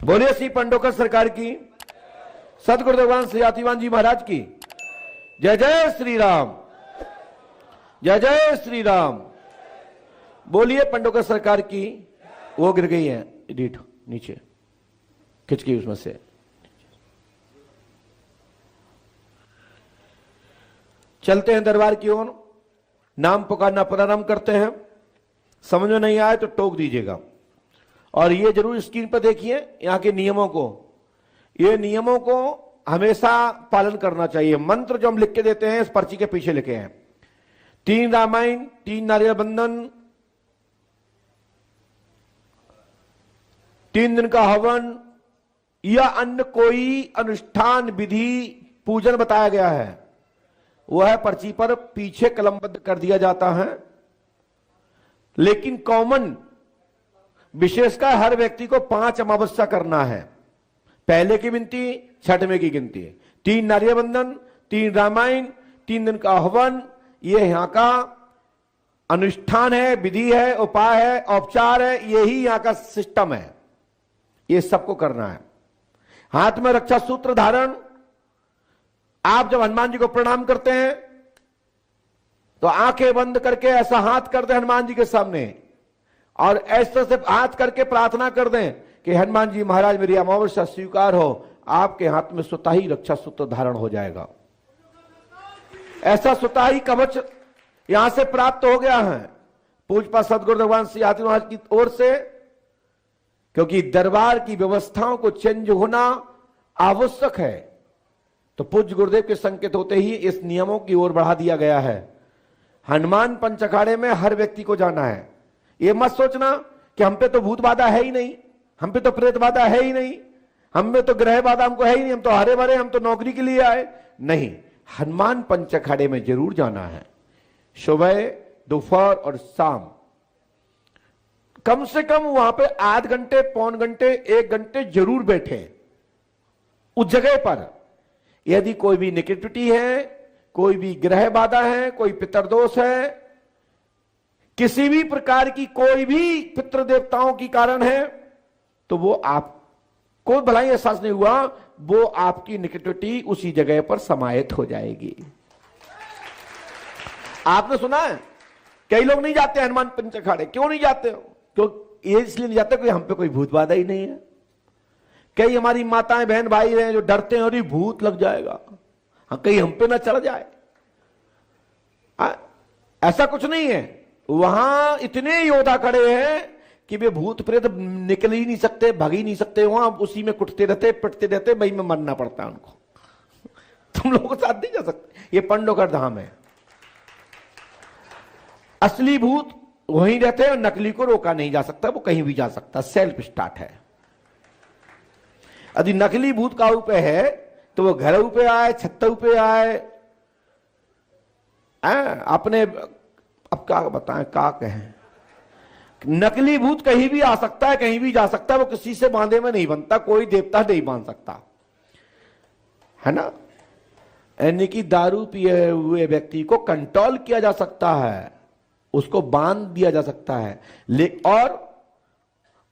बोलिए श्री पंडोकर सरकार की, सदगुरु भगवान श्री आतिवान जी महाराज की जय जय श्री राम, जय जय श्री राम। बोलिए पंडोकर सरकार की। वो गिर गई है एडिट नीचे खिंच गई उसमें से। चलते हैं दरबार की ओर, नाम पुकारना प्रारंभ करते हैं। समझ में नहीं आए तो टोक दीजिएगा। और ये जरूर स्क्रीन पर देखिए यहां के नियमों को। ये नियमों को हमेशा पालन करना चाहिए। मंत्र जो हम लिख के देते हैं इस पर्ची के पीछे लिखे हैं। 3 रामायण, 3 नारियल बंधन, 3 दिन का हवन या अन्य कोई अनुष्ठान विधि पूजन बताया गया है, वह पर्ची पर पीछे कलमबद्ध कर दिया जाता है। लेकिन कॉमन विशेषकर हर व्यक्ति को 5 अमावस्या करना है। पहले की गिनती, छठवें की गिनती। 3 नारियल बंधन, 3 रामायण, 3 दिन का हवन, यह यहां का अनुष्ठान है, विधि है, उपाय है, औपचार है, यही यहां का सिस्टम है। यह सबको करना है। हाथ में रक्षा सूत्र धारण। आप जब हनुमान जी को प्रणाम करते हैं तो आंखें बंद करके ऐसा हाथ कर दें हनुमान जी के सामने और ऐसे से हाथ करके प्रार्थना कर दें कि हनुमान जी महाराज मेरी अमावस्या स्वीकार हो। आपके हाथ में स्वतः ही रक्षा सूत्र धारण हो जाएगा। ऐसा स्वतः ही कवच यहां से प्राप्त हो गया है पूज्यपाद सदगुरु भगवान श्री आतिवान महाराज की ओर से। क्योंकि दरबार की व्यवस्थाओं को चेंज होना आवश्यक है, तो पूज्य गुरुदेव के संकेत होते ही इस नियमों की ओर बढ़ा दिया गया है। हनुमान पंच अखाड़े में हर व्यक्ति को जाना है। ये मत सोचना कि हम पे तो भूत बाधा है ही नहीं, हम पे तो प्रेत बाधा है ही नहीं, हम में तो ग्रह बाधा हमको है ही नहीं, हम तो हरे भरे, हम तो नौकरी के लिए आए। नहीं, हनुमान पंच अखाड़े में जरूर जाना है। सुबह, दोपहर और शाम कम से कम वहां पे आध घंटे, पौन घंटे, 1 घंटे जरूर बैठे उस जगह पर। यदि कोई भी नेगेटिविटी है, कोई भी ग्रह बाधा है, कोई पितरदोष है, किसी भी प्रकार की कोई भी पितृ देवताओं की कारण है, तो वो आपको भलाई एहसास नहीं हुआ, वो आपकी नेगेटिविटी उसी जगह पर समाहित हो जाएगी। आपने सुना है कई लोग नहीं जाते हनुमान पंच अखाड़े। क्यों नहीं जाते? क्यों? ये इसलिए नहीं जाते कि हम पे कोई भूत बाधा ही नहीं है। कई हमारी माताएं बहन भाई हैं जो डरते हैं और ये भूत लग जाएगा, हाँ कहीं हम पे ना चढ़ जाए। ऐसा कुछ नहीं है। वहां इतने योद्धा खड़े हैं कि वे भूत प्रेत निकल ही नहीं सकते, भाग ही नहीं सकते। वहां उसी में कुटते रहते, पिटते रहते, वही में मरना पड़ता है उनको। तुम लोगों के साथ नहीं जा सकते। ये पंडोकर धाम है। असली भूत वहीं रहते हैं और नकली को रोका नहीं जा सकता, वो कहीं भी जा सकता। सेल्फ स्टार्ट है। यदि नकली भूत काऊ पे है तो वो घर पे आए, छत पे आए, अपने अब क्या बताएं, क्या कहें। नकली भूत कहीं भी आ सकता है, कहीं भी जा सकता है। वो किसी से बांधे में नहीं बनता, कोई देवता नहीं बांध सकता, है ना। यानी कि दारू पिए हुए व्यक्ति को कंट्रोल किया जा सकता है, उसको बांध दिया जा सकता है और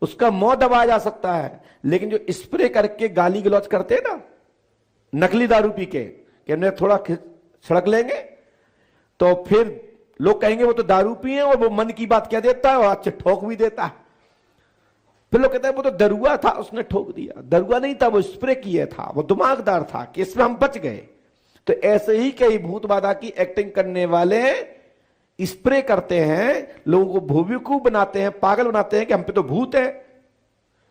उसका मुंह दबाया जा सकता है। लेकिन जो स्प्रे करके गाली गलौज करते हैं ना नकली दारू पी के, कि हमने थोड़ा सड़क लेंगे तो फिर लोग कहेंगे वो तो दारू पिए और वो मन की बात कह देता है और अच्छे ठोक भी देता है। फिर लोग कहते हैं वो तो दरुआ था, उसने ठोक दिया। दरुआ नहीं था, वो स्प्रे किया था, वो दिमागदार था कि इसमें हम बच गए। तो ऐसे ही कई भूत बाधा की एक्टिंग करने वाले स्प्रे करते हैं, लोगों को भूविकूफ बनाते हैं, पागल बनाते हैं कि हम पे तो भूत है।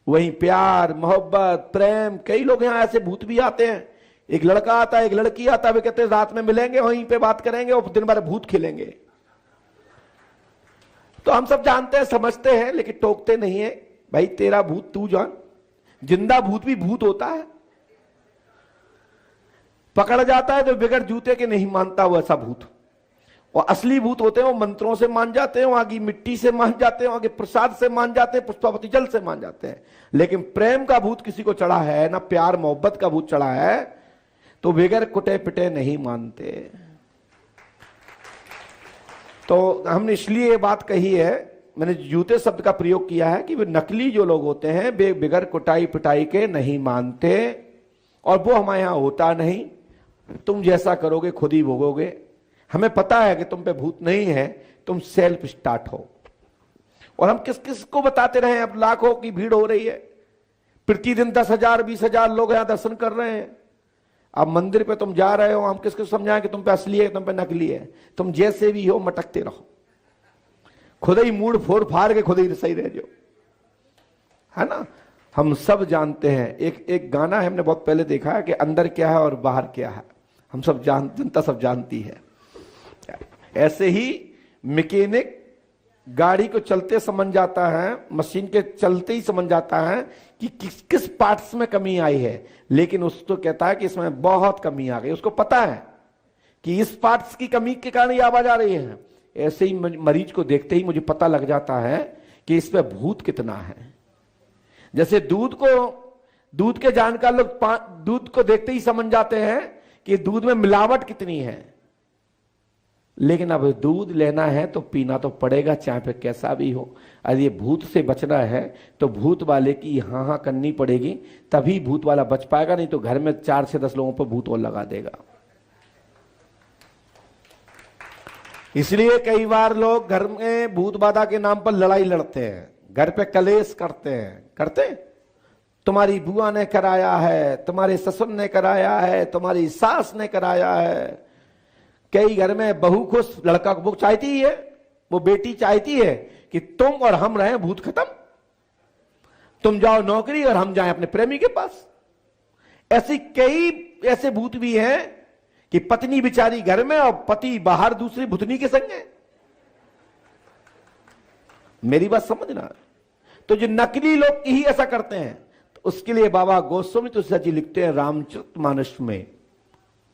वहीं प्यार, मोहब्बत, प्रेम, कई लोग यहां ऐसे भूत भी आते हैं। एक लड़का आता है, एक लड़की आता है, वे कहते हैं रात में मिलेंगे, वहीं पे बात करेंगे और दिन भर भूत खेलेंगे। तो हम सब जानते हैं, समझते हैं, लेकिन टोकते नहीं है। भाई तेरा भूत तू जान। जिंदा भूत भी भूत होता है। पकड़ जाता है तो बिगड़ जूते के नहीं मानता वो ऐसा भूत। और असली भूत होते हैं वो मंत्रों से मान जाते हैं, वहां की मिट्टी से मान जाते हैं, वहां के प्रसाद से मान जाते हैं, पुष्पावती जल से मान जाते हैं। लेकिन प्रेम का भूत किसी को चढ़ा है ना, प्यार मोहब्बत का भूत चढ़ा है, तो बगैर कुटे पिटे नहीं मानते। तो हमने इसलिए ये बात कही है मैंने जूते शब्द का प्रयोग किया है कि वे नकली जो लोग होते हैं वे बिगर कुटाई पिटाई के नहीं मानते, और वो हमारे यहां होता नहीं। तुम जैसा करोगे खुद ही भोगोगे। हमें पता है कि तुम पे भूत नहीं है, तुम सेल्फ स्टार्ट हो। और हम किस किस को बताते रहे? अब लाखों की भीड़ हो रही है, प्रतिदिन 10,000 20,000 लोग यहां दर्शन कर रहे हैं। अब मंदिर पे तुम जा रहे हो, हम किसको समझाएं कि तुम पे असली है, तुम पे नकली है? तुम जैसे भी हो मटकते रहो, खुद ही मूड फोड़ फाड़ के खुद ही सही रह जाओ, है ना। हम सब जानते हैं, एक गाना है, हमने बहुत पहले देखा है कि अंदर क्या है और बाहर क्या है। हम सब जनता सब जानती है। ऐसे ही मैकेनिक गाड़ी को चलते समझ जाता है, मशीन के चलते ही समझ जाता है कि किस किस पार्ट्स में कमी आई है, लेकिन उसको कहता है कि इसमें बहुत कमी आ गई। उसको पता है कि इस पार्ट्स की कमी के कारण ये आवाज आ रही है। ऐसे ही मरीज को देखते ही मुझे पता लग जाता है कि इस पे भूत कितना है। जैसे दूध के जानकार लोग दूध को देखते ही समझ जाते हैं कि दूध में मिलावट कितनी है, लेकिन अब दूध लेना है तो पीना तो पड़ेगा, चाहे पे कैसा भी हो। अरे ये भूत से बचना है तो भूत वाले की हाँ हाँ करनी पड़ेगी, तभी भूत वाला बच पाएगा, नहीं तो घर में 4 से 10 लोगों पर भूत और लगा देगा। इसलिए कई बार लोग घर में भूत बाधा के नाम पर लड़ाई लड़ते हैं, घर पे कलेश करते हैं। तुम्हारी बुआ ने कराया है, तुम्हारे ससुर ने कराया है, तुम्हारी सास ने कराया है। कई घर में बहू को लड़का को चाहती है, वो बेटी चाहती है कि तुम और हम रहें, भूत खत्म, तुम जाओ नौकरी और हम जाएं अपने प्रेमी के पास। ऐसे भूत भी हैं कि पत्नी बिचारी घर में और पति बाहर दूसरी भूतनी के संग है। मेरी बात समझना। तो जो नकली लोग ही ऐसा करते हैं, तो उसके लिए बाबा गोस्वामी तुलसीदास जी लिखते हैं रामचरितमानस में,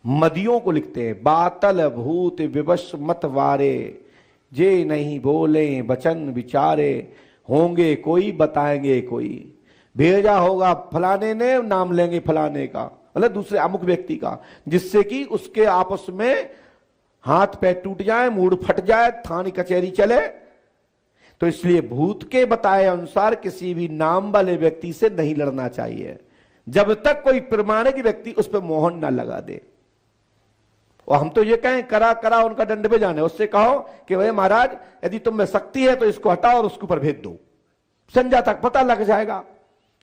मदियों को लिखते हैं, बातल भूत विवश मत वारे, जे नहीं बोले वचन विचारे, होंगे कोई बताएंगे कोई। भेजा होगा फलाने ने, नाम लेंगे फलाने का, मतलब दूसरे अमुक व्यक्ति का, जिससे कि उसके आपस में हाथ पैर टूट जाए, मूड फट जाए, थाने कचहरी चले। तो इसलिए भूत के बताए अनुसार किसी भी नाम वाले व्यक्ति से नहीं लड़ना चाहिए, जब तक कोई प्रमाणिक व्यक्ति उस पर मोहर ना लगा दे। और हम तो ये कहें करा करा उनका दंड पे जाने, उससे कहो कि भाई महाराज यदि तुम में शक्ति है तो इसको हटाओ और उसके ऊपर भेज दो, संजा तक पता लग जाएगा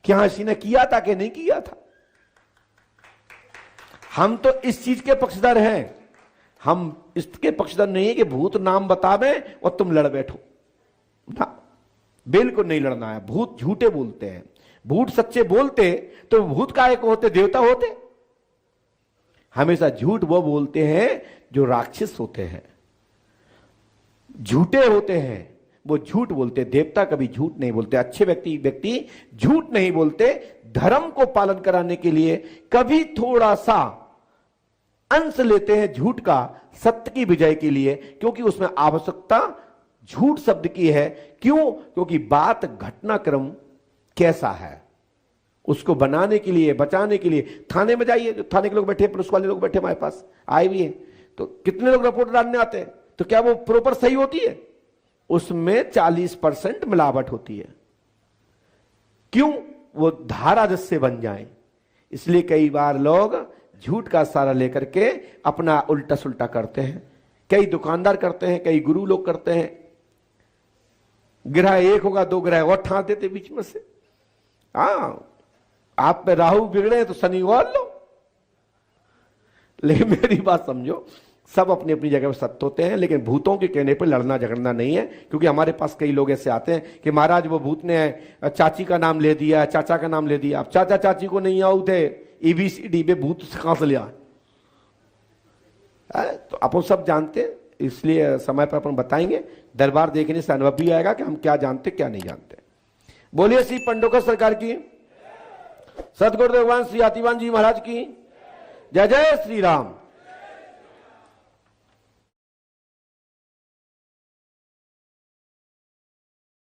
कि हाँ इसी ने किया था कि नहीं किया था। हम तो इस चीज के पक्षधर हैं, हम इसके पक्षधर नहीं है कि भूत नाम बतावे और तुम लड़ बैठो ना, बिल्कुल नहीं लड़ना है। भूत झूठे बोलते हैं, भूत सच्चे बोलते तो भूत काहे को होते, देवता होते। हमेशा झूठ वो बोलते हैं जो राक्षस होते हैं, झूठे होते हैं, वो झूठ बोलते। देवता कभी झूठ नहीं बोलते, अच्छे व्यक्ति झूठ नहीं बोलते। धर्म को पालन कराने के लिए कभी थोड़ा सा अंश लेते हैं झूठ का, सत्य की विजय के लिए, क्योंकि उसमें आवश्यकता झूठ शब्द की है। क्यों? क्योंकि बात घटनाक्रम कैसा है उसको बनाने के लिए, बचाने के लिए। थाने में जाइए, जो थाने के लोग बैठे, पुलिस वाले लोग बैठे हमारे पास आए भी हैं, तो कितने लोग रिपोर्ट डालने आते हैं, तो क्या वो प्रॉपर सही होती है? उसमें 40% मिलावट होती है। क्यों? वो धारा जिससे बन जाए। इसलिए कई बार लोग झूठ का सहारा लेकर के अपना उल्टा सुल्टा करते हैं। कई दुकानदार करते हैं, कई गुरु लोग करते हैं। ग्रह एक होगा, 2 ग्रह और ठा देते बीच में से। हाँ, आप पे राहु बिगड़े तो शनि और लो। लेकिन मेरी बात समझो, सब अपनी अपनी जगह पर सत्य होते हैं, लेकिन भूतों के कहने पर लड़ना झगड़ना नहीं है। क्योंकि हमारे पास कई लोग ऐसे आते हैं कि महाराज वो भूत ने चाची का नाम ले दिया, चाचा का नाम ले दिया। अब चाचा चाची को नहीं आऊ थे, EBCD पे भूत कहां से लिया? तो अपन सब जानते हैं, इसलिए समय पर अपन बताएंगे। दरबार देखने से अनुभव भी आएगा कि हम क्या जानते क्या नहीं जानते। बोलिए श्री पंडोकर सरकार की, सदगुरुदेव भगवान श्री आतिवान जी महाराज की जय। जय श्री राम।